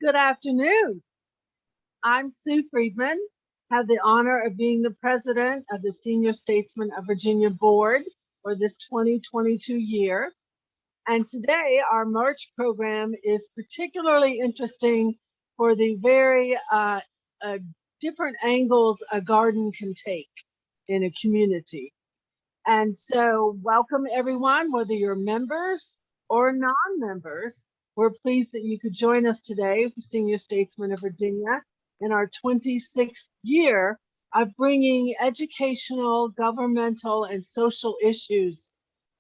Good afternoon. I'm Sue Friedman, have the honor of being the president of the Senior Statesmen of Virginia Board for this 2022 year. And today our March program is particularly interesting for the very different angles a garden can take in a community. And so welcome everyone, whether you're members or non-members. We're pleased that you could join us today for Senior Statesmen of Virginia in our 26th year of bringing educational, governmental, and social issues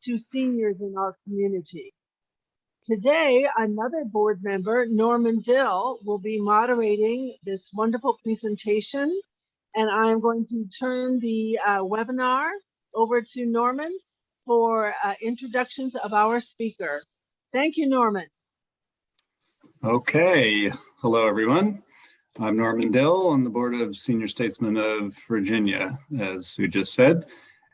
to seniors in our community. Today, another board member, Norman Dill, will be moderating this wonderful presentation, and I am going to turn the webinar over to Norman for introductions of our speaker. Thank you, Norman. Okay, hello everyone. I'm Norman Dill on the Board of Senior Statesmen of Virginia, as Sue just said.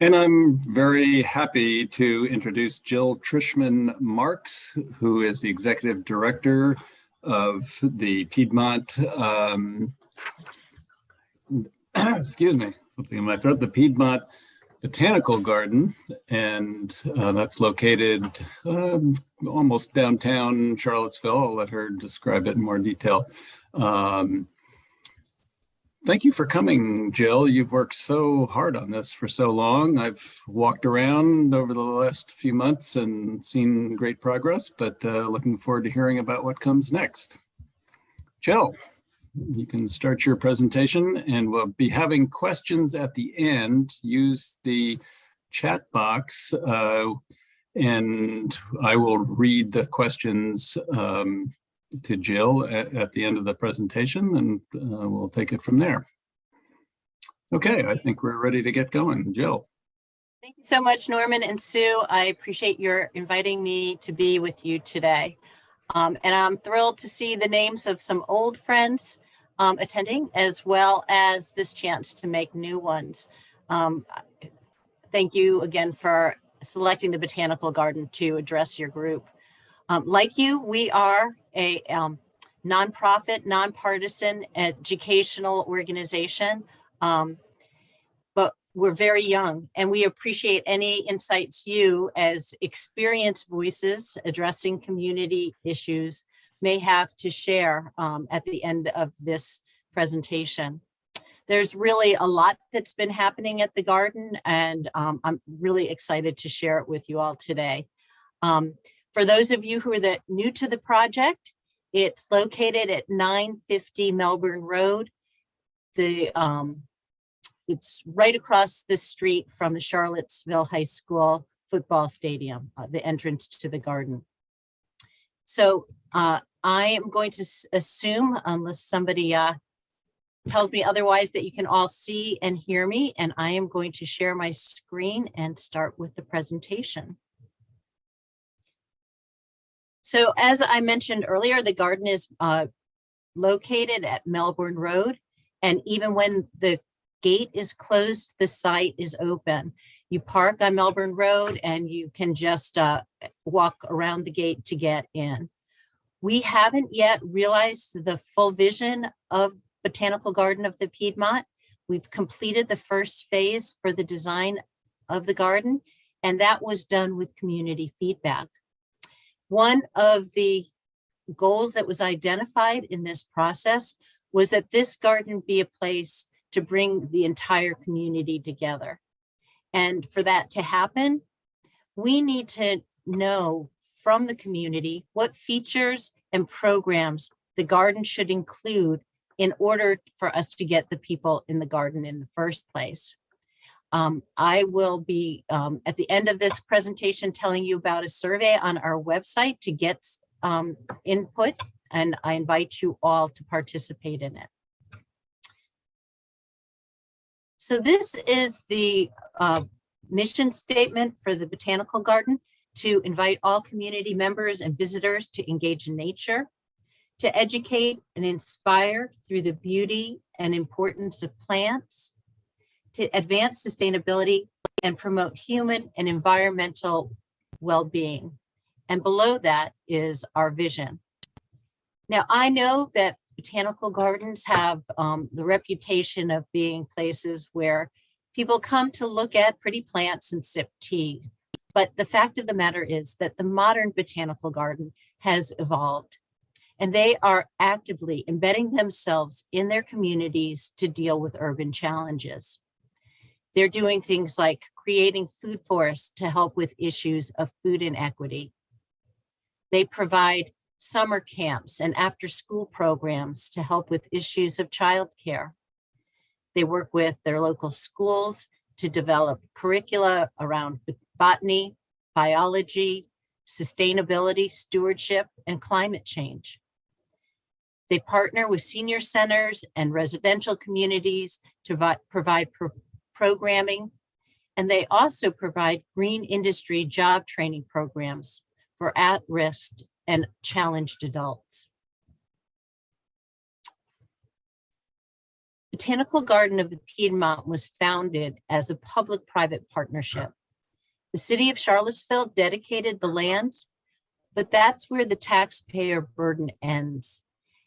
And I'm very happy to introduce Jill Trishman Marks, who is the Executive Director of the Piedmont, excuse me, something in my throat, the Piedmont Botanical Garden, and that's located almost downtown Charlottesville. I'll let her describe it in more detail. Thank you for coming, Jill. You've worked so hard on this for so long. I've walked around over the last few months and seen great progress, but looking forward to hearing about what comes next. Jill, you can start your presentation, and we'll be having questions at the end. Use the chat box, and I will read the questions to Jill at the end of the presentation, and we'll take it from there. Okay, I think we're ready to get going. Jill. Thank you so much, Norman and Sue. I appreciate your inviting me to be with you today. And I'm thrilled to see the names of some old friends attending, as well as this chance to make new ones. Thank you again for selecting the Botanical Garden to address your group. Like you, we are a nonprofit, nonpartisan educational organization, but we're very young, and we appreciate any insights you, as experienced voices addressing community issues, may have to share at the end of this presentation. There's really a lot that's been happening at the garden, and I'm really excited to share it with you all today. For those of you who are new to the project, it's located at 950 Melbourne Road. It's right across the street from the Charlottesville High School football stadium, the entrance to the garden. So I am going to assume, unless somebody tells me otherwise, that you can all see and hear me, and I am going to share my screen and start with the presentation. So as I mentioned earlier, the garden is located at Melbourne Road, and even when the gate is closed, the site is open. You park on Melbourne Road and you can just walk around the gate to get in. We haven't yet realized the full vision of Botanical Garden of the Piedmont. We've completed the first phase for the design of the garden, and that was done with community feedback. One of the goals that was identified in this process was that this garden be a place to bring the entire community together. And for that to happen, we need to know from the community what features and programs the garden should include in order for us to get the people in the garden in the first place. I will be, at the end of this presentation, telling you about a survey on our website to get input, and I invite you all to participate in it. So this is the mission statement for the Botanical Garden: to invite all community members and visitors to engage in nature, to educate and inspire through the beauty and importance of plants, to advance sustainability and promote human and environmental well-being. And below that is our vision. Now, I know that botanical gardens have the reputation of being places where people come to look at pretty plants and sip tea. But the fact of the matter is that the modern botanical garden has evolved, and they are actively embedding themselves in their communities to deal with urban challenges. They're doing things like creating food forests to help with issues of food inequity. They provide summer camps and after-school programs to help with issues of childcare. They work with their local schools to develop curricula around botany, biology, sustainability, stewardship, and climate change. They partner with senior centers and residential communities to provide programming, and they also provide green industry job training programs for at-risk and challenged adults. Botanical Garden of the Piedmont was founded as a public-private partnership. The city of Charlottesville dedicated the land, but that's where the taxpayer burden ends.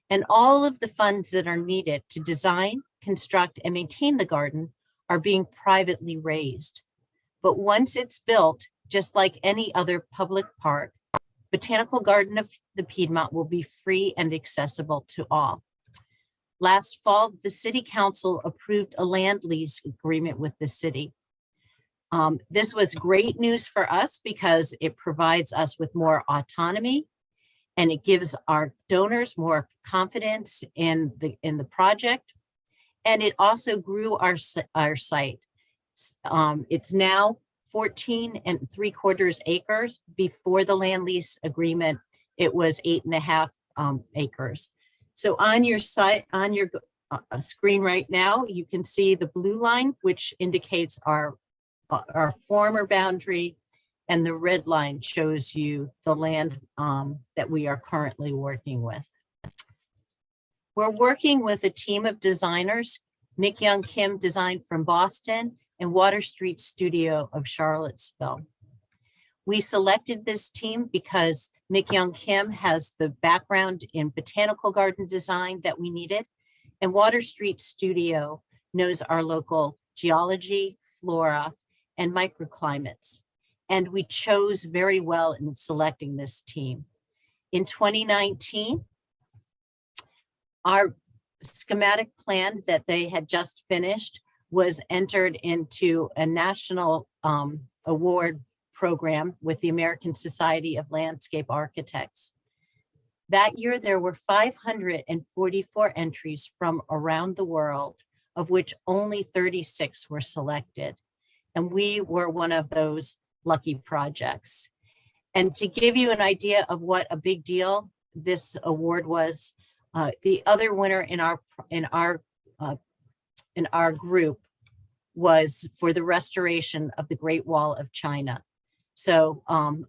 And all of the funds that are needed to design, construct, and maintain the garden are being privately raised. But once it's built, just like any other public park, Botanical Garden of the Piedmont will be free and accessible to all. Last fall, the City Council approved a land lease agreement with the city. This was great news for us because it provides us with more autonomy, and it gives our donors more confidence in the project. And it also grew our site. It's now 14 3/4 acres. Before the land lease agreement, it was 8.5 acres. So on your site, on your screen right now, you can see the blue line, which indicates our former boundary, and the red line shows you the land that we are currently working with. We're working with a team of designers, Nick Young Kim Design from Boston and Water Street Studio of Charlottesville. We selected this team because Nick Young Kim has the background in botanical garden design that we needed, and Water Street Studio knows our local geology, flora, and microclimates. And we chose very well in selecting this team. In 2019, our schematic plan that they had just finished was entered into a national award program with the American Society of Landscape Architects. That year, there were 544 entries from around the world, of which only 36 were selected. And we were one of those lucky projects. And to give you an idea of what a big deal this award was, the other winner in our group was for the restoration of the Great Wall of China. So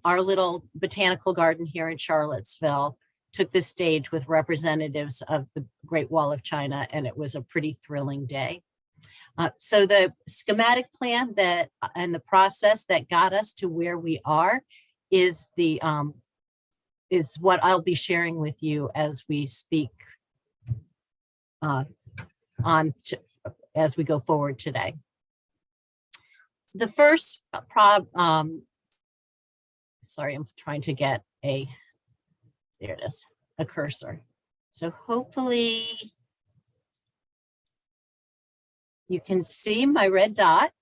our little botanical garden here in Charlottesville took the stage with representatives of the Great Wall of China, and it was a pretty thrilling day. So the schematic plan and the process that got us to where we are is what I'll be sharing with you as we speak as we go forward today. The first sorry, I'm trying to get there it is, a cursor. So hopefully you can see my red dot.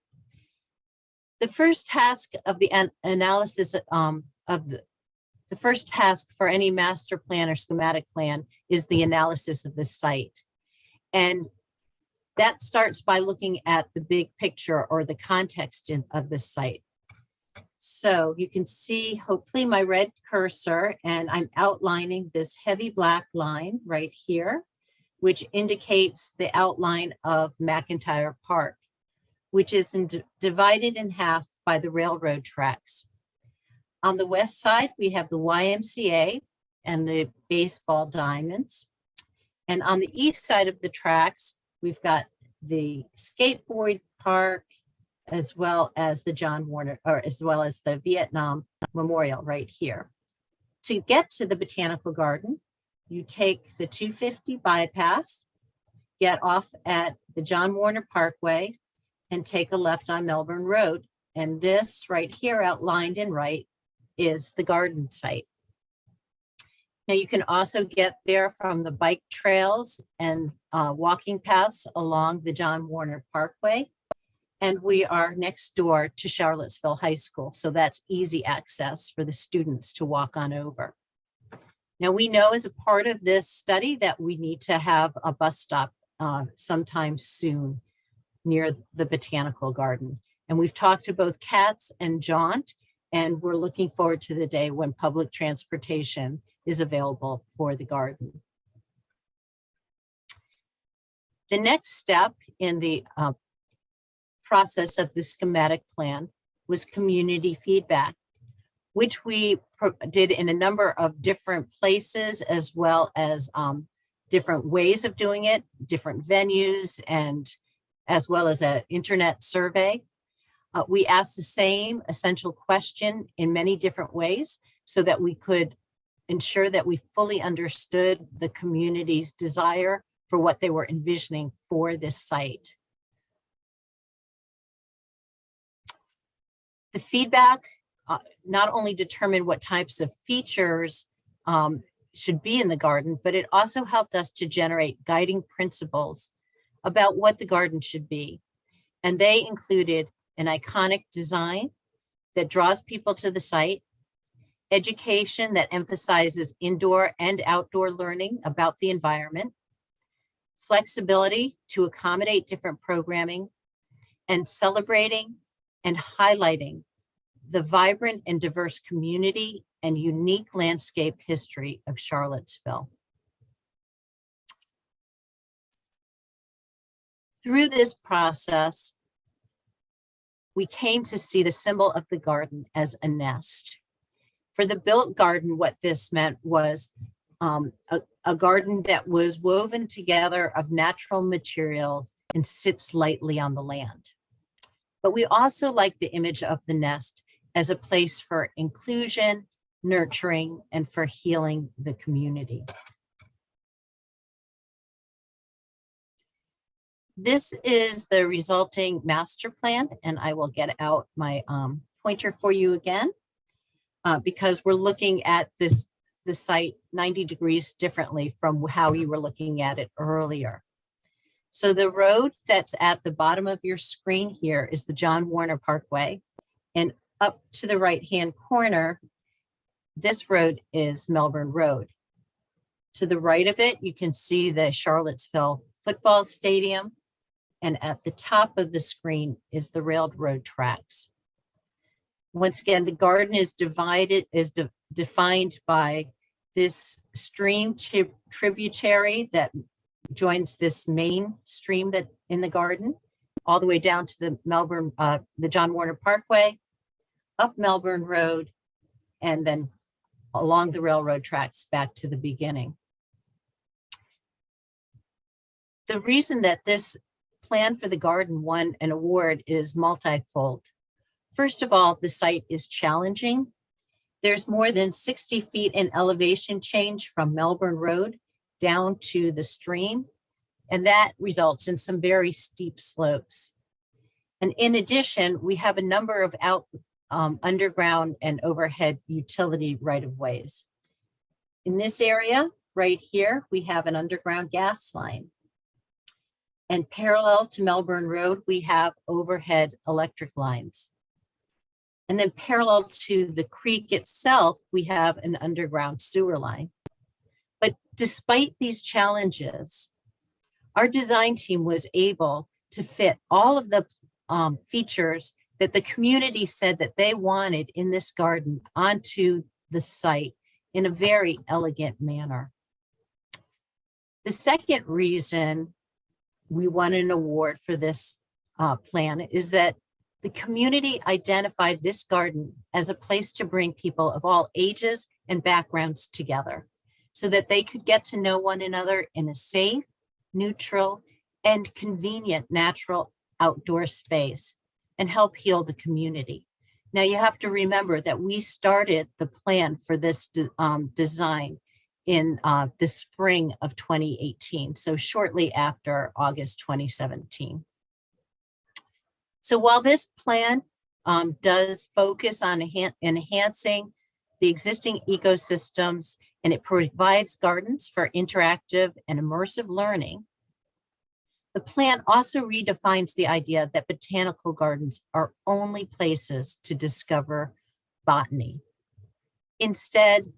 The first task of the analysis the first task for any master plan or schematic plan is the analysis of the site. And that starts by looking at the big picture or the context of the site. So you can see hopefully my red cursor, and I'm outlining this heavy black line right here, which indicates the outline of McIntyre Park, which is divided in half by the railroad tracks. On the west side, we have the YMCA and the baseball diamonds. And on the east side of the tracks, we've got the skateboard park, as well as the as well as the Vietnam Memorial right here. To get to the botanical garden, you take the 250 bypass, get off at the John Warner Parkway, and take a left on Melbourne Road. And this right here outlined in right is the garden site. Now you can also get there from the bike trails and walking paths along the John Warner Parkway. And we are next door to Charlottesville High School. So that's easy access for the students to walk on over. Now we know as a part of this study that we need to have a bus stop sometime soon near the Botanical Garden. And we've talked to both Katz and Jaunt, and we're looking forward to the day when public transportation is available for the garden. The next step in the process of the schematic plan was community feedback, which we did in a number of different places, as well as different ways of doing it, different venues, and as well as an internet survey. We asked the same essential question in many different ways so that we could ensure that we fully understood the community's desire for what they were envisioning for this site. The feedback not only determined what types of features should be in the garden, but it also helped us to generate guiding principles about what the garden should be. And they included an iconic design that draws people to the site, education that emphasizes indoor and outdoor learning about the environment, flexibility to accommodate different programming, and celebrating and highlighting the vibrant and diverse community and unique landscape history of Charlottesville. Through this process, we came to see the symbol of the garden as a nest. For the built garden, what this meant was a garden that was woven together of natural materials and sits lightly on the land. But we also like the image of the nest as a place for inclusion, nurturing, and for healing the community. This is the resulting master plan, and I will get out my pointer for you again, because we're looking at the site 90 degrees differently from how you were looking at it earlier. So the road that's at the bottom of your screen here is the John Warner Parkway, and up to the right-hand corner, this road is Melbourne Road. To the right of it, you can see the Charlottesville football stadium, and at the top of the screen is the railroad tracks. Once again, the garden is defined by this stream tributary that joins this main stream that in the garden, all the way down to the John Warner Parkway, up Melbourne Road, and then along the railroad tracks back to the beginning. The reason that this plan for the garden won an award is multifold. First of all, the site is challenging. There's more than 60 feet in elevation change from Melbourne Road down to the stream, and that results in some very steep slopes. And in addition, we have a number of underground and overhead utility right-of-ways. In this area right here, we have an underground gas line. And parallel to Melbourne Road, we have overhead electric lines. And then parallel to the creek itself, we have an underground sewer line. But despite these challenges, our design team was able to fit all of the features that the community said that they wanted in this garden onto the site in a very elegant manner. The second reason we won an award for this plan is that the community identified this garden as a place to bring people of all ages and backgrounds together so that they could get to know one another in a safe, neutral, and convenient natural outdoor space and help heal the community. Now you have to remember that we started the plan for this design in the spring of 2018, so shortly after August 2017. So while this plan does focus on enhancing the existing ecosystems, and it provides gardens for interactive and immersive learning, the plan also redefines the idea that botanical gardens are only places to discover botany. Instead,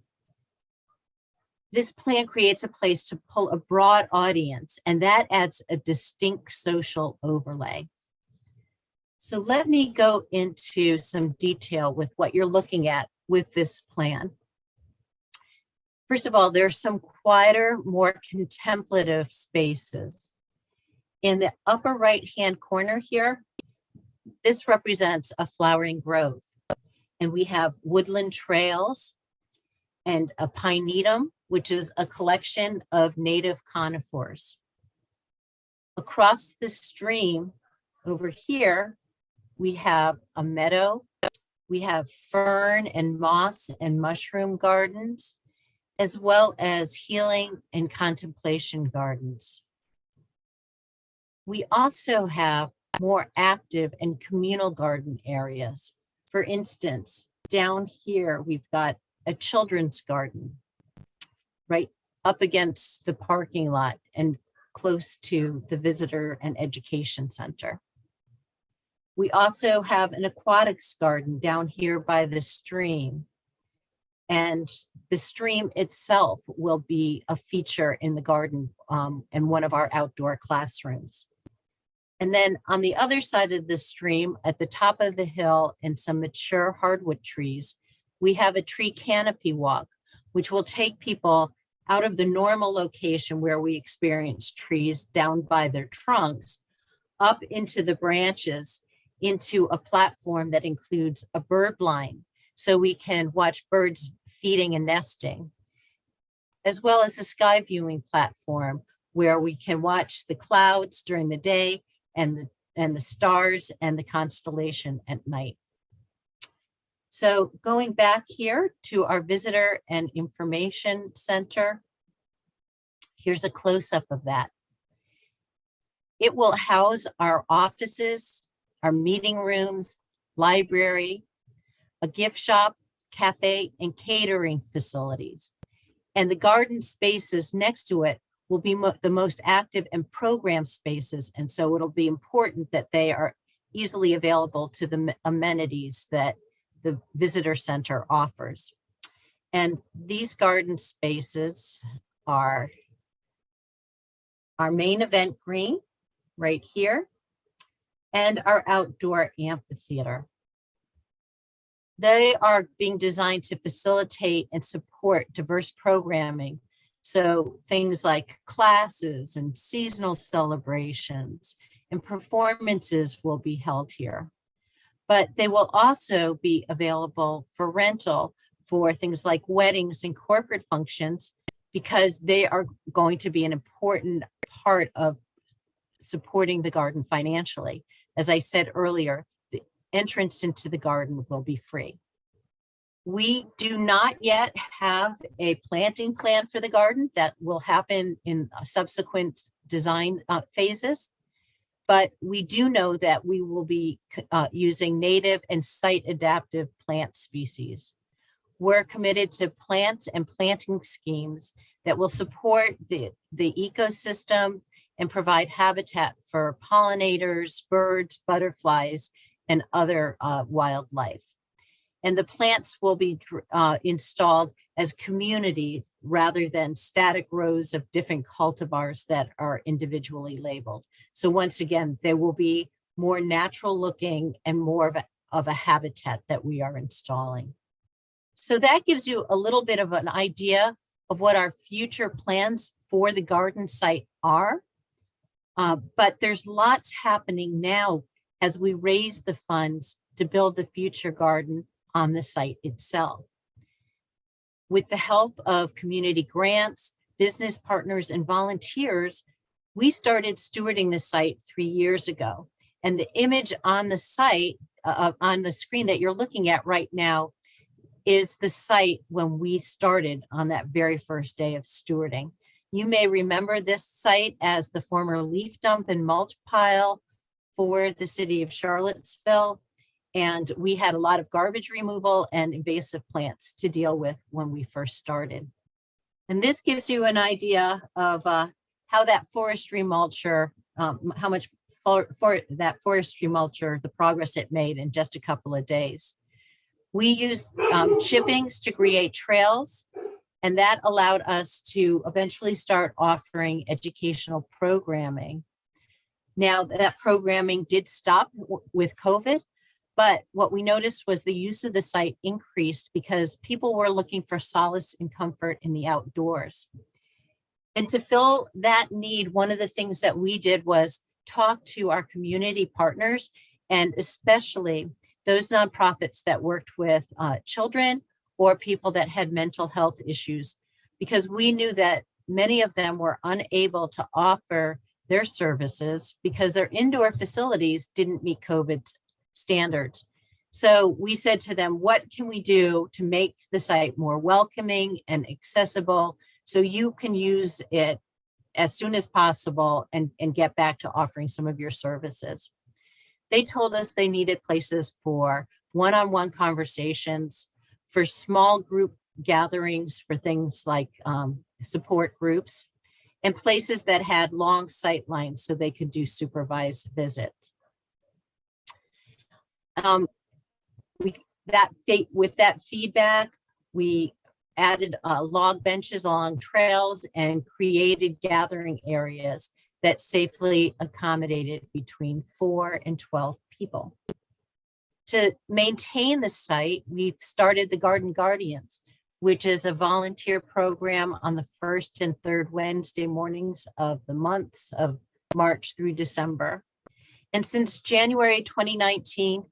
this plan creates a place to pull a broad audience, and that adds a distinct social overlay. So let me go into some detail with what you're looking at with this plan. First of all, there are some quieter, more contemplative spaces. In the upper right-hand corner here, this represents a flowering grove. And we have woodland trails and a pinetum, which is a collection of native conifers. Across the stream over here, we have a meadow. We have fern and moss and mushroom gardens, as well as healing and contemplation gardens. We also have more active and communal garden areas. For instance, down here, we've got a children's garden right up against the parking lot and close to the visitor and education center. We also have an aquatics garden down here by the stream. And the stream itself will be a feature in the garden in one of our outdoor classrooms. And then on the other side of the stream, at the top of the hill and some mature hardwood trees, we have a tree canopy walk, which will take people out of the normal location where we experience trees down by their trunks, up into the branches, into a platform that includes a bird line, so we can watch birds feeding and nesting, as well as a sky viewing platform where we can watch the clouds during the day and the stars and the constellation at night. So going back here to our visitor and information center, here's a close-up of that. It will house our offices, our meeting rooms, library, a gift shop, cafe, and catering facilities. And the garden spaces next to it will be the most active and program spaces. And so it'll be important that they are easily available to the amenities that the visitor center offers. And these garden spaces are our main event green right here and our outdoor amphitheater. They are being designed to facilitate and support diverse programming. So things like classes and seasonal celebrations and performances will be held here. But they will also be available for rental for things like weddings and corporate functions, because they are going to be an important part of supporting the garden financially. As I said earlier, the entrance into the garden will be free. We do not yet have a planting plan for the garden. That will happen in subsequent design phases. But we do know that we will be using native and site adaptive plant species. We're committed to plants and planting schemes that will support the ecosystem and provide habitat for pollinators, birds, butterflies, and other wildlife. And the plants will be installed as communities rather than static rows of different cultivars that are individually labeled. So once again, they will be more natural looking and more of a habitat that we are installing. So that gives you a little bit of an idea of what our future plans for the garden site are. But there's lots happening now as we raise the funds to build the future garden on the site itself. With the help of community grants, business partners, and volunteers, we started stewarding the site 3 years ago. And the image on the site, on the screen that you're looking at right now, is the site when we started on that very first day of stewarding. You may remember this site as the former leaf dump and mulch pile for the city of Charlottesville. And we had a lot of garbage removal and invasive plants to deal with when we first started. And this gives you an idea of how that forestry mulcher, how much for that forestry mulcher, the progress it made in just a couple of days. We used chippings to create trails, and that allowed us to eventually start offering educational programming. Now, that programming did stop with COVID, but what we noticed was the use of the site increased because people were looking for solace and comfort in the outdoors. And to fill that need, one of the things that we did was talk to our community partners, and especially those nonprofits that worked with children or people that had mental health issues, because we knew that many of them were unable to offer their services because their indoor facilities didn't meet COVID standards. So we said to them, what can we do to make the site more welcoming and accessible so you can use it as soon as possible and get back to offering some of your services? They told us they needed places for one-on-one conversations, for small group gatherings, for things like support groups, and places that had long sight lines so they could do supervised visits. With that feedback, we added log benches along trails and created gathering areas that safely accommodated between 4 and 12 people. To maintain the site, we've started the Garden Guardians, which is a volunteer program on the first and third Wednesday mornings of the months of March through December. And since January 2019,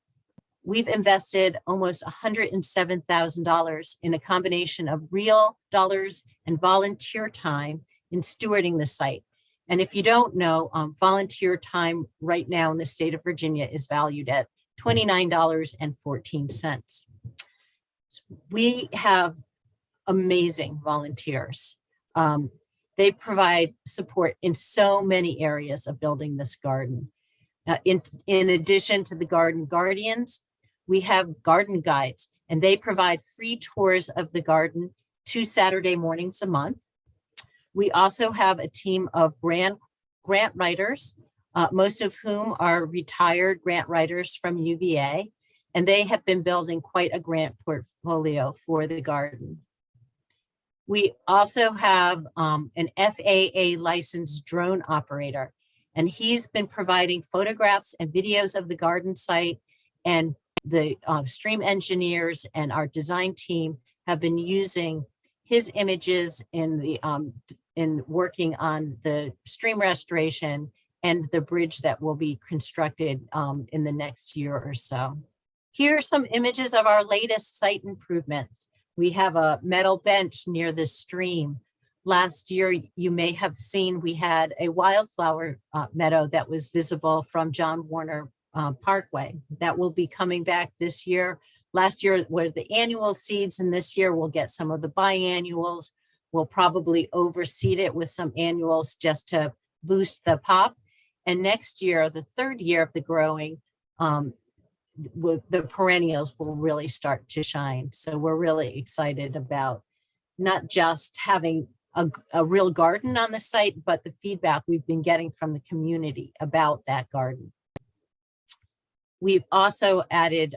we've invested almost $107,000 in a combination of real dollars and volunteer time in stewarding the site. And if you don't know, volunteer time right now in the state of Virginia is valued at $29.14. We have amazing volunteers. They provide support in so many areas of building this garden. In addition to the Garden Guardians, we have garden guides, and they provide free tours of the garden 2 Saturday mornings a month. We also have a team of grant writers, most of whom are retired grant writers from UVA, and they have been building quite a grant portfolio for the garden. We also have an FAA licensed drone operator, and he's been providing photographs and videos of the garden site, and the stream engineers and our design team have been using his images in working on the stream restoration and the bridge that will be constructed in the next year or so. Here are some images of our latest site improvements. We have a metal bench near the stream. Last year, you may have seen we had a wildflower meadow that was visible from John Warner Parkway. That will be coming back this year. Last year were the annual seeds, and this year we'll get some of the biannuals. We'll probably overseed it with some annuals just to boost the pop. And next year, the third year of the growing, the perennials will really start to shine. So we're really excited about not just having a real garden on the site, but the feedback we've been getting from the community about that garden. We've also added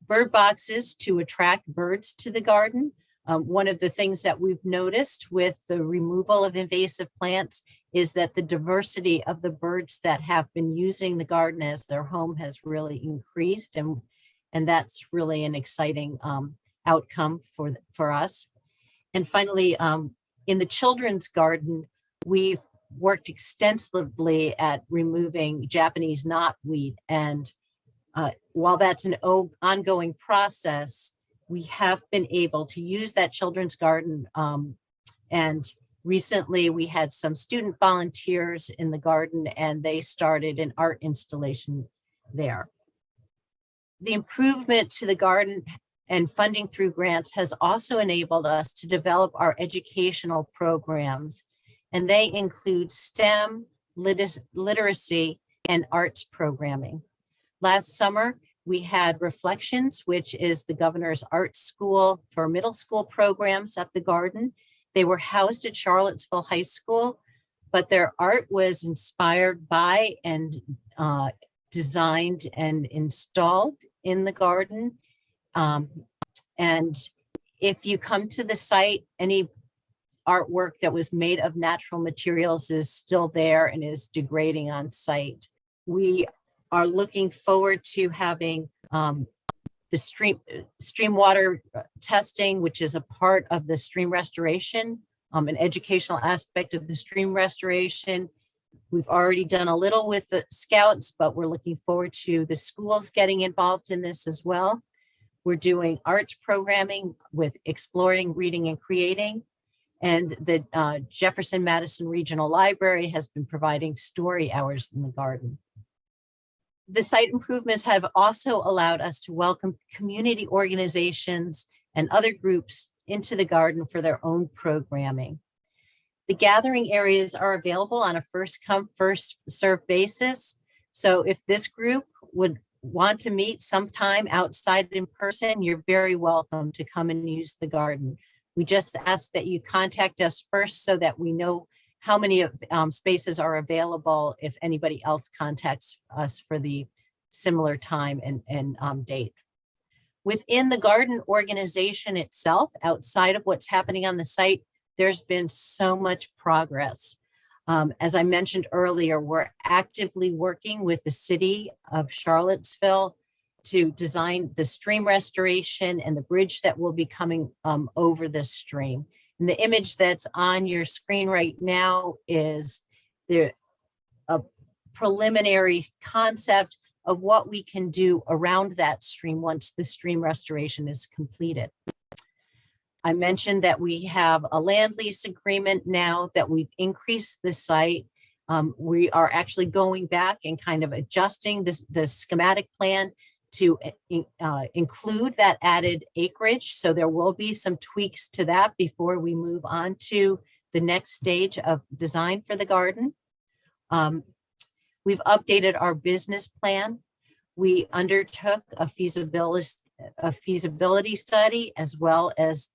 bird boxes to attract birds to the garden. One of the things that we've noticed with the removal of invasive plants is that the diversity of the birds that have been using the garden as their home has really increased, and that's really an exciting outcome for us. And finally, in the children's garden, we've worked extensively at removing Japanese knotweed, and while that's an ongoing process, we have been able to use that children's garden. And recently we had some student volunteers in the garden, and they started an art installation there. The improvement to the garden and funding through grants has also enabled us to develop our educational programs, and they include STEM, literacy, and arts programming. Last summer, we had Reflections, which is the governor's art school for middle school programs at the Garden. They were housed at Charlottesville High School, but their art was inspired by and designed and installed in the Garden. And if you come to the site, any artwork that was made of natural materials is still there and is degrading on site. We are looking forward to having the stream water testing, which is a part of the stream restoration, an educational aspect of the stream restoration. We've already done a little with the scouts, but we're looking forward to the schools getting involved in this as well. We're doing arts programming with exploring, reading, and creating. And the Jefferson Madison Regional Library has been providing story hours in the Garden. The site improvements have also allowed us to welcome community organizations and other groups into the Garden for their own programming. The gathering areas are available on a first come, first served basis. So if this group would want to meet sometime outside in person, you're very welcome to come and use the Garden. We just ask that you contact us first so that we know how many spaces are available if anybody else contacts us for the similar time and date. Within the Garden organization itself, outside of what's happening on the site, there's been so much progress. As I mentioned earlier, we're actively working with the city of Charlottesville to design the stream restoration and the bridge that will be coming over the stream. And the image that's on your screen right now is a preliminary concept of what we can do around that stream once the stream restoration is completed. I mentioned that we have a land lease agreement now that we've increased the site. We are actually going back and kind of adjusting the schematic plan to include that added acreage. So there will be some tweaks to that before we move on to the next stage of design for the Garden. We've updated our business plan. We undertook a feasibility study as well as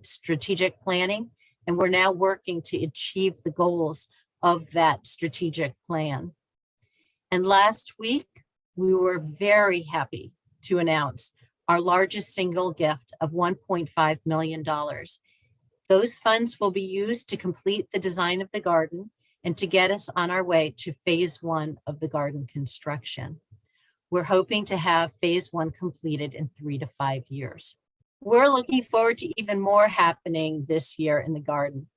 strategic planning, and we're now working to achieve the goals of that strategic plan. And last week, we were very happy to announce our largest single gift of $1.5 million. Those funds will be used to complete the design of the Garden and to get us on our way to phase 1 of the Garden construction. We're hoping to have phase 1 completed in 3 to 5 years. We're looking forward to even more happening this year in the Garden.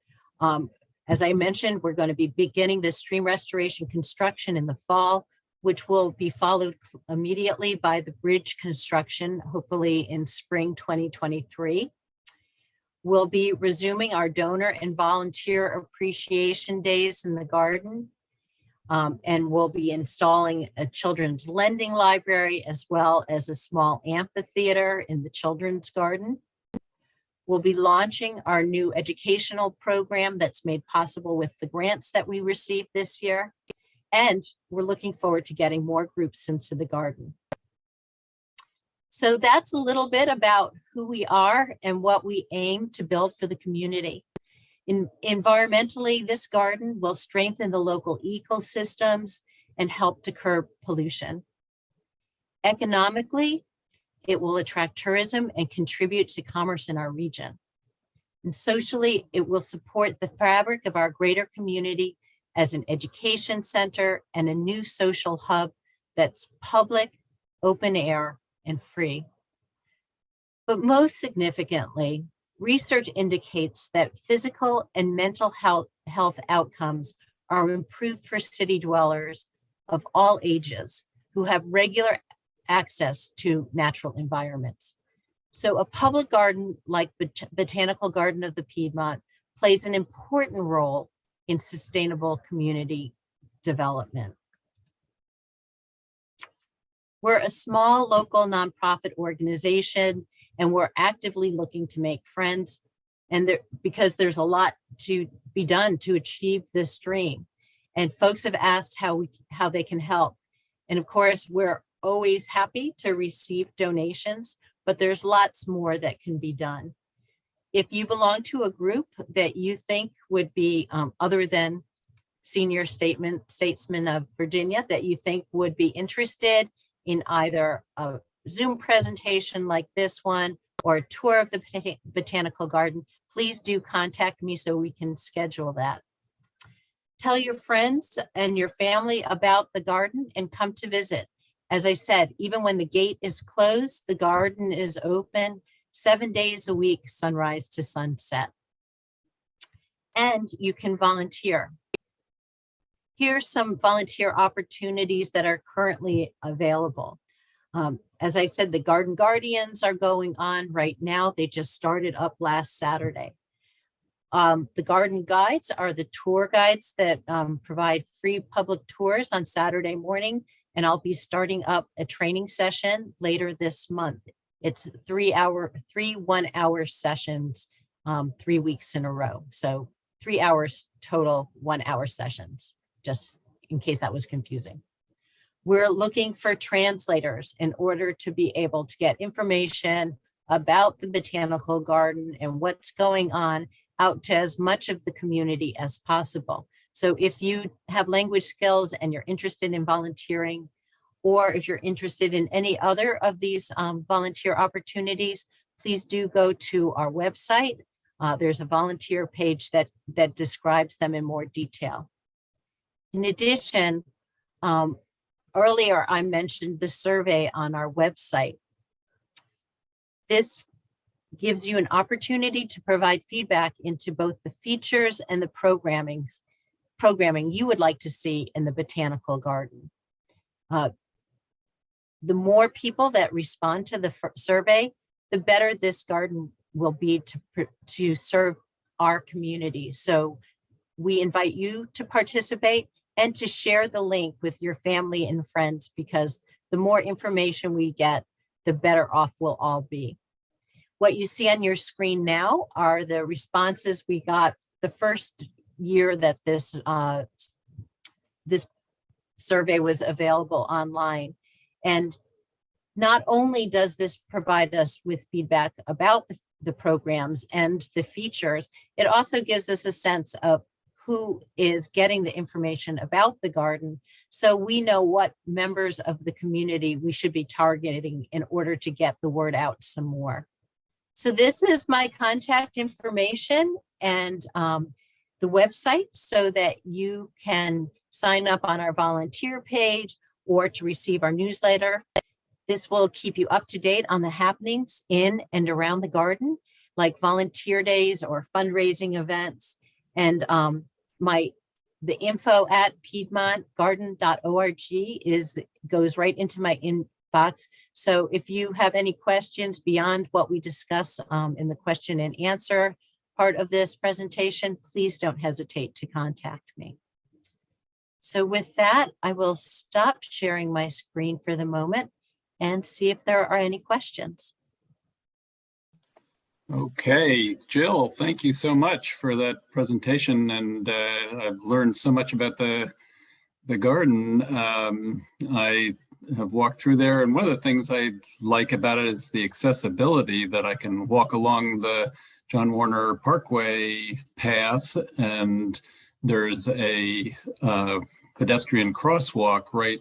As I mentioned, we're going to be beginning the stream restoration construction in the fall, which will be followed immediately by the bridge construction, hopefully in spring 2023. We'll be resuming our donor and volunteer appreciation days in the Garden. And we'll be installing a children's lending library as well as a small amphitheater in the children's garden. We'll be launching our new educational program that's made possible with the grants that we received this year. And we're looking forward to getting more groups into the Garden. So that's a little bit about who we are and what we aim to build for the community. Environmentally, this Garden will strengthen the local ecosystems and help to curb pollution. Economically, it will attract tourism and contribute to commerce in our region. And socially, it will support the fabric of our greater community as an education center and a new social hub that's public, open air, and free. But most significantly, research indicates that physical and mental health outcomes are improved for city dwellers of all ages who have regular access to natural environments. So a public garden like Botanical Garden of the Piedmont plays an important role in sustainable community development. We're a small local nonprofit organization, and we're actively looking to make friends. And because there's a lot to be done to achieve this dream. And folks have asked how they can help. And of course, we're always happy to receive donations, but there's lots more that can be done. If you belong to a group that you think would be other than Senior Statesmen of Virginia, that you think would be interested in either a Zoom presentation like this one or a tour of the Botanical Garden, please do contact me so we can schedule that. Tell your friends and your family about the garden and come to visit. As I said, even when the gate is closed, the garden is open 7 days a week, sunrise to sunset. And you can volunteer. Here's some volunteer opportunities that are currently available. As I said, the Garden Guardians are going on right now. They just started up last Saturday. The garden guides are the tour guides that provide free public tours on Saturday morning, and I'll be starting up a training session later this month. It's 3 one-hour sessions, 3 weeks in a row. So 3 hours total, 1 hour sessions, just in case that was confusing. We're looking for translators in order to be able to get information about the Botanical Garden and what's going on out to as much of the community as possible. So if you have language skills and you're interested in volunteering, or if you're interested in any other of these volunteer opportunities, please do go to our website. There's a volunteer page that describes them in more detail. In addition, earlier I mentioned the survey on our website. This gives you an opportunity to provide feedback into both the features and the programming you would like to see in the Botanical Garden. The more people that respond to the survey, the better this garden will be to serve our community. So we invite you to participate and to share the link with your family and friends, because the more information we get, the better off we'll all be. What you see on your screen now are the responses we got the first year that this survey was available online. And not only does this provide us with feedback about the programs and the features, it also gives us a sense of who is getting the information about the garden, so we know what members of the community we should be targeting in order to get the word out some more. So this is my contact information and the website, so that you can sign up on our volunteer page or to receive our newsletter. This will keep you up to date on the happenings in and around the garden, like volunteer days or fundraising events. And the info at piedmontgarden.org goes right into my inbox. So if you have any questions beyond what we discuss in the question and answer part of this presentation, please don't hesitate to contact me. So with that, I will stop sharing my screen for the moment and see if there are any questions. Okay, Jill, thank you so much for that presentation, and I've learned so much about the garden. I have walked through there, and one of the things I like about it is the accessibility, that I can walk along the John Warner Parkway path, and there's a pedestrian crosswalk right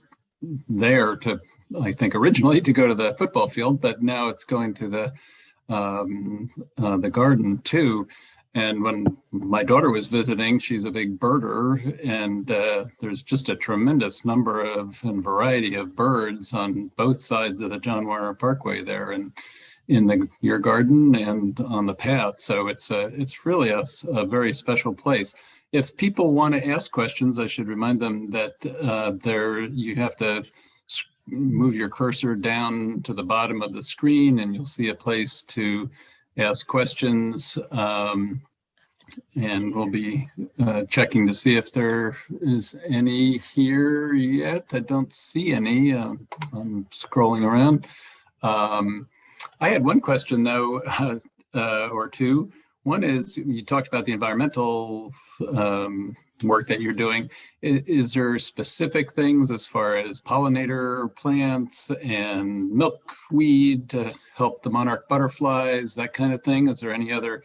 there to, I think originally to go to the football field, but now it's going to the garden too. And when my daughter was visiting, she's a big birder, and there's just a tremendous number of and variety of birds on both sides of the John Warner Parkway there, and in your garden and on the path. So it's really a very special place. If people want to ask questions, I should remind them that you have to move your cursor down to the bottom of the screen, and you'll see a place to ask questions. And we'll be checking to see if there is any here yet. I don't see any. I'm scrolling around. I had one question though, or two. One is you talked about the environmental work that you're doing. Is there specific things as far as pollinator plants and milkweed to help the monarch butterflies, that kind of thing? Is there any other,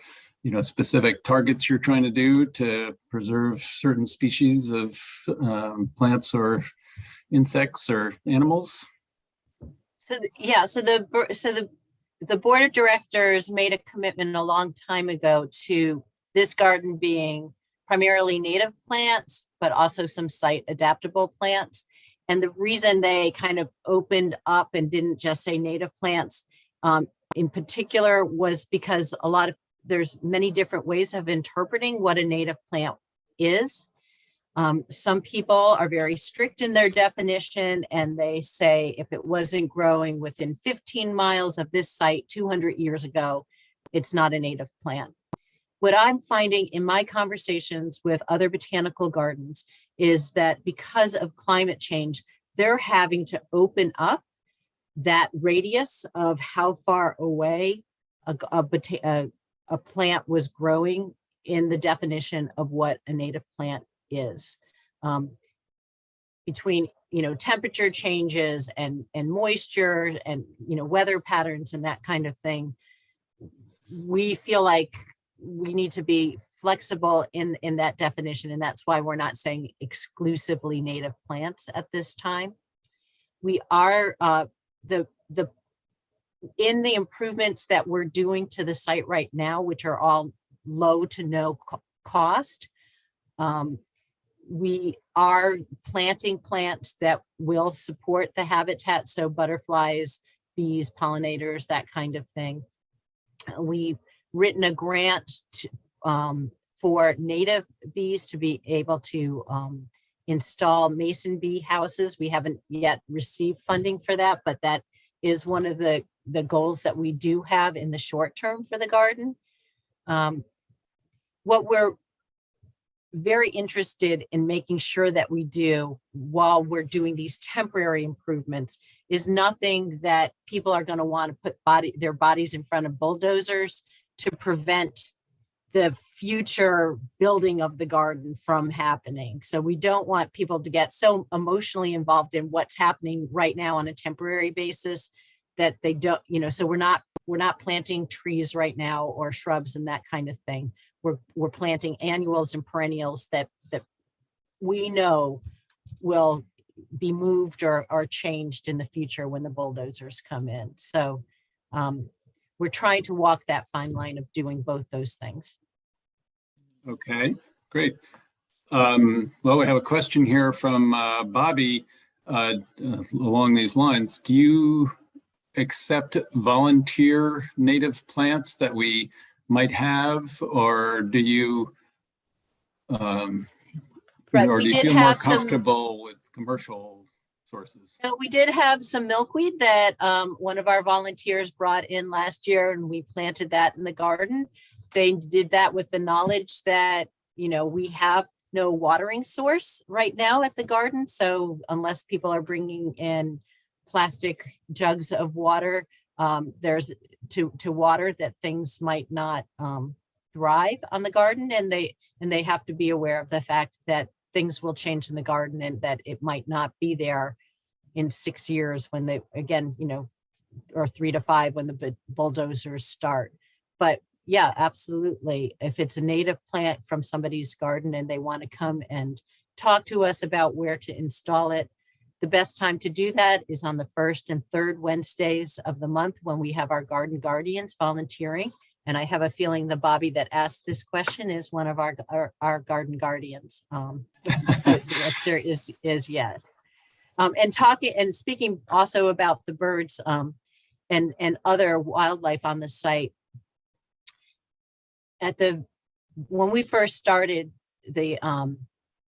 specific targets you're trying to do to preserve certain species of plants or insects or animals? So yeah, so the board of directors made a commitment a long time ago to this garden being primarily native plants, but also some site adaptable plants. And the reason they kind of opened up and didn't just say native plants in particular was because there's many different ways of interpreting what a native plant is. Some people are very strict in their definition, and they say if it wasn't growing within 15 miles of this site 200 years ago, it's not a native plant. What I'm finding in my conversations with other botanical gardens is that because of climate change, they're having to open up that radius of how far away a plant was growing in the definition of what a native plant is. Between temperature changes and moisture and weather patterns and that kind of thing, we feel like we need to be flexible in that definition, and that's why we're not saying exclusively native plants at this time. We are in the improvements that we're doing to the site right now, which are all low to no cost. We are planting plants that will support the habitat, so butterflies, bees, pollinators, that kind of thing. We've written a grant for native bees to be able to install mason bee houses. We haven't yet received funding for that, but that is one of the goals that we do have in the short term for the garden. What we're very interested in making sure that we do while we're doing these temporary improvements is nothing that people are going to want to put their bodies in front of bulldozers to prevent the future building of the garden from happening. So we don't want people to get so emotionally involved in what's happening right now on a temporary basis that they don't, so we're not planting trees right now or shrubs and that kind of thing. We're planting annuals and perennials that we know will be moved or changed in the future when the bulldozers come in. So we're trying to walk that fine line of doing both those things. Okay, great. Well, we have a question here from Bobby along these lines. Do you accept volunteer native plants that we might have, or do you, or do you feel more comfortable with commercial sources? So we did have some milkweed that one of our volunteers brought in last year, and we planted that in the garden. They did that with the knowledge that, we have no watering source right now at the garden. So unless people are bringing in plastic jugs of water, there's to water, that things might not thrive on the garden, and they have to be aware of the fact that things will change in the garden and that it might not be there in 6 years when they, again, or 3 to 5 when the bulldozers start. But yeah, absolutely. If it's a native plant from somebody's garden and they want to come and talk to us about where to install it, the best time to do that is on the 1st and 3rd Wednesdays of the month when we have our garden guardians volunteering. And I have a feeling the Bobby that asked this question is one of our garden guardians. So the answer is yes. And speaking also about the birds and other wildlife on the site. When we first started the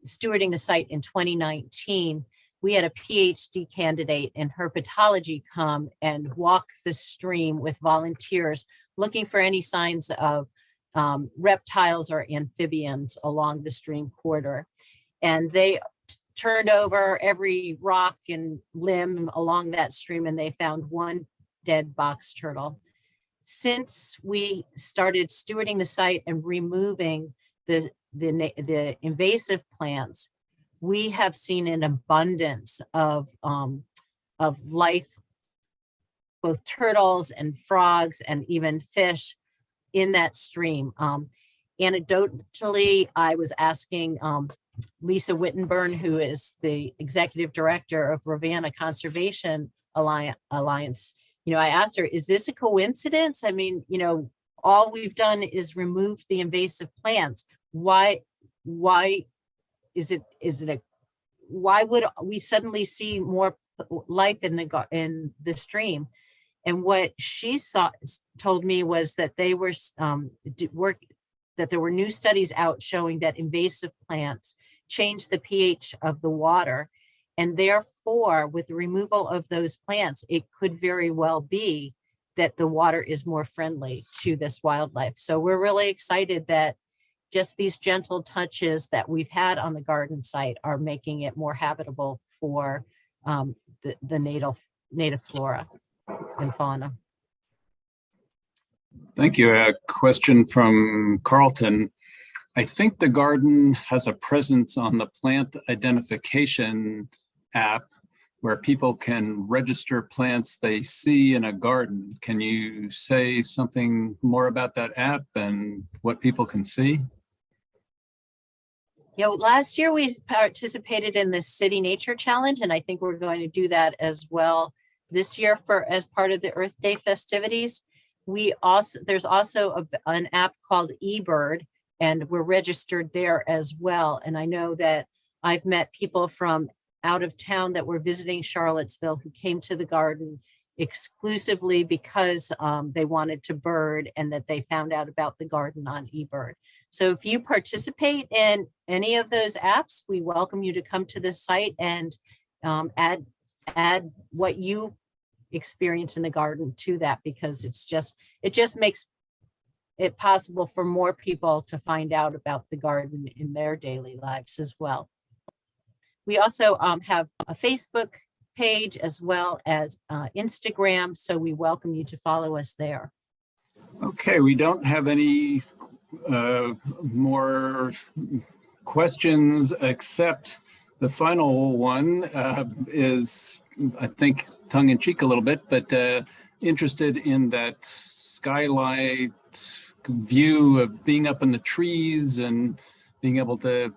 stewarding the site in 2019, we had a PhD candidate in herpetology come and walk the stream with volunteers looking for any signs of reptiles or amphibians along the stream corridor. And they turned over every rock and limb along that stream, and they found one dead box turtle. Since we started stewarding the site and removing the invasive plants, we have seen an abundance of life, both turtles and frogs and even fish in that stream. Anecdotally, I was asking Lisa Wittenburn, who is the executive director of Ravanna Conservation Alliance. I asked her, is this a coincidence? I mean, all we've done is remove the invasive plants. Why is it why would we suddenly see more life in the stream? And what she told me was that they were that there were new studies out showing that invasive plants change the pH of the water. And therefore, with the removal of those plants, it could very well be that the water is more friendly to this wildlife. So we're really excited that just these gentle touches that we've had on the garden site are making it more habitable for the native flora and fauna. Thank you. A question from Carlton. I think the garden has a presence on the plant identification app where people can register plants they see in a garden. Can you say something more about that app and what people can see? Last year we participated in the City Nature Challenge, and I think we're going to do that as well this year as part of the Earth Day festivities. There's also an app called eBird, and we're registered there as well. And I know that I've met people from out of town that were visiting Charlottesville who came to the garden exclusively because they wanted to bird, and that they found out about the garden on eBird. So if you participate in any of those apps, we welcome you to come to the site and add what you experience in the garden to that, because it just makes it possible for more people to find out about the garden in their daily lives as well. We also have a Facebook page as well as Instagram, so we welcome you to follow us there. Okay, we don't have any more questions, except the final one is, I think, tongue-in-cheek a little bit, but interested in that skylight view of being up in the trees and being able to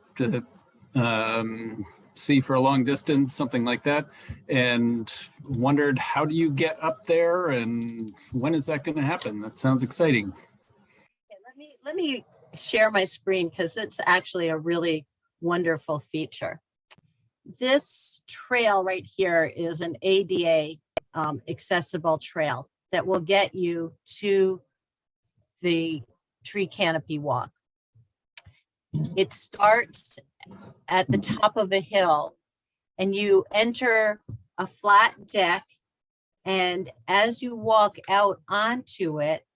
see for a long distance, something like that, and wondered, how do you get up there and when is that going to happen? That sounds exciting. Okay, let me share my screen, because it's actually a really wonderful feature. This trail right here is an ADA accessible trail that will get you to the tree canopy walk. It starts at the top of a hill, and you enter a flat deck, and as you walk out onto it,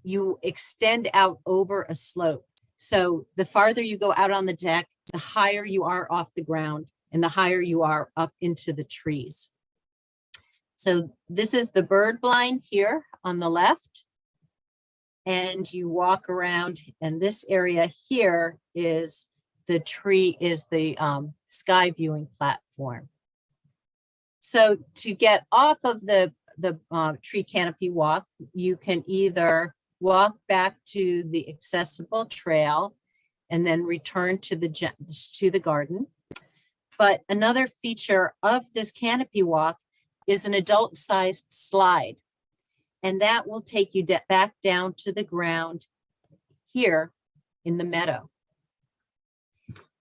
you extend out over a slope. So the farther you go out on the deck, the higher you are off the ground and the higher you are up into the trees. So this is the bird blind here on the left. And you walk around, and this area here is the sky viewing platform. So to get off of the tree canopy walk, you can either walk back to the accessible trail and then return to the garden. But another feature of this canopy walk is an adult-sized slide, and that will take you back down to the ground here in the meadow.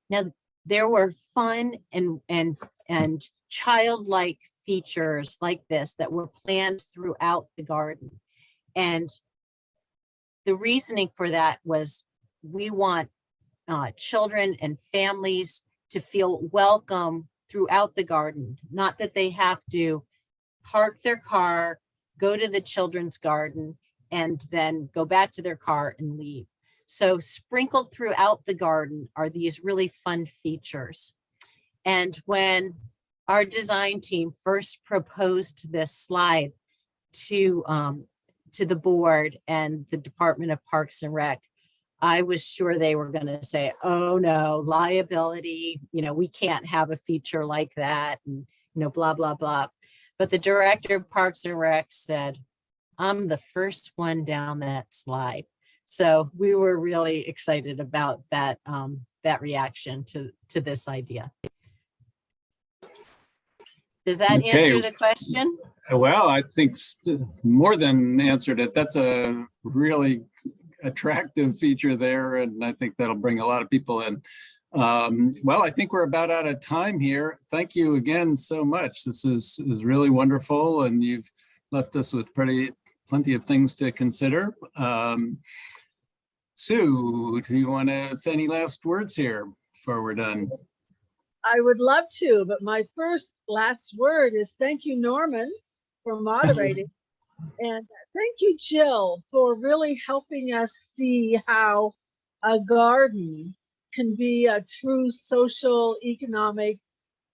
Now, there were fun and childlike features like this that were planned throughout the garden. And the reasoning for that was we want children and families to feel welcome throughout the garden, not that they have to park their car, go to the children's garden, and then go back to their car and leave. So sprinkled throughout the garden are these really fun features. And when our design team first proposed this slide, to the board and the Department of Parks and Rec, I was sure they were going to say, oh no, liability, we can't have a feature like that, and blah, blah, blah. But the director of Parks and Rec said, I'm the first one down that slide. So we were really excited about that, that reaction to this idea. Does that answer the question? Well, I think more than answered it. That's a really attractive feature there, and I think that'll bring a lot of people in. Well, I think we're about out of time here. Thank you again so much. This is really wonderful, and you've left us with plenty of things to consider. Sue, do you want to say any last words here before we're done? I would love to, but my last word is thank you, Norman, for moderating. And thank you, Jill, for really helping us see how a garden can be a true social, economic,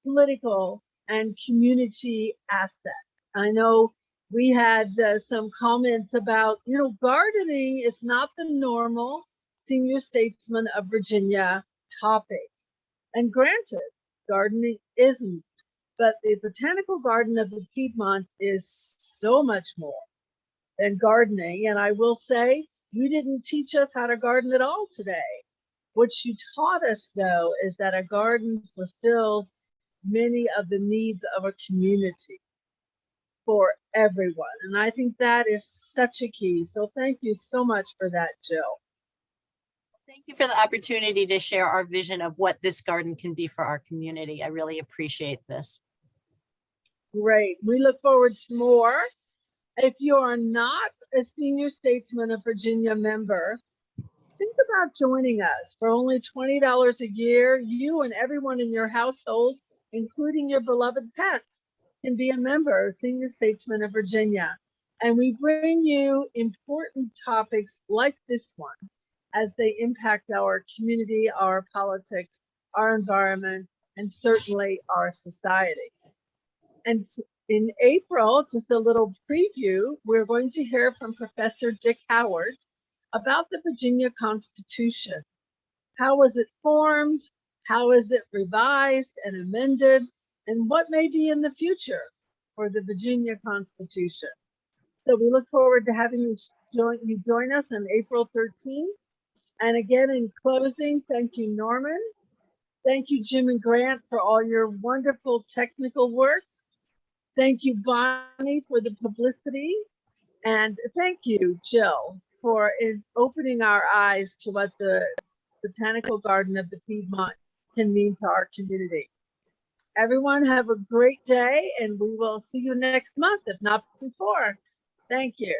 political, and community asset. I know we had some comments about, gardening is not the normal senior statesman of Virginia topic. And granted, gardening isn't, but the botanical garden of the Piedmont is so much more than gardening. And I will say, you didn't teach us how to garden at all today. What you taught us, though, is that a garden fulfills many of the needs of a community for everyone. And I think that is such a key. So thank you so much for that, Jill. Thank you for the opportunity to share our vision of what this garden can be for our community. I really appreciate this. Great. We look forward to more. If you are not a senior statesman of Virginia member, think about joining us. For only $20 a year, you and everyone in your household, including your beloved pets, can be a member of Senior Statesmen of Virginia. And we bring you important topics like this one as they impact our community, our politics, our environment, and certainly our society. And in April, just a little preview, we're going to hear from Professor Dick Howard about the Virginia Constitution. How was it formed? How is it revised and amended? And what may be in the future for the Virginia Constitution? So we look forward to having you join us on April 13th. And again, in closing, thank you, Norman. Thank you, Jim and Grant, for all your wonderful technical work. Thank you, Bonnie, for the publicity. And thank you, Jill, for opening our eyes to what the Botanical Garden of the Piedmont can mean to our community. Everyone have a great day, and we will see you next month, if not before. Thank you.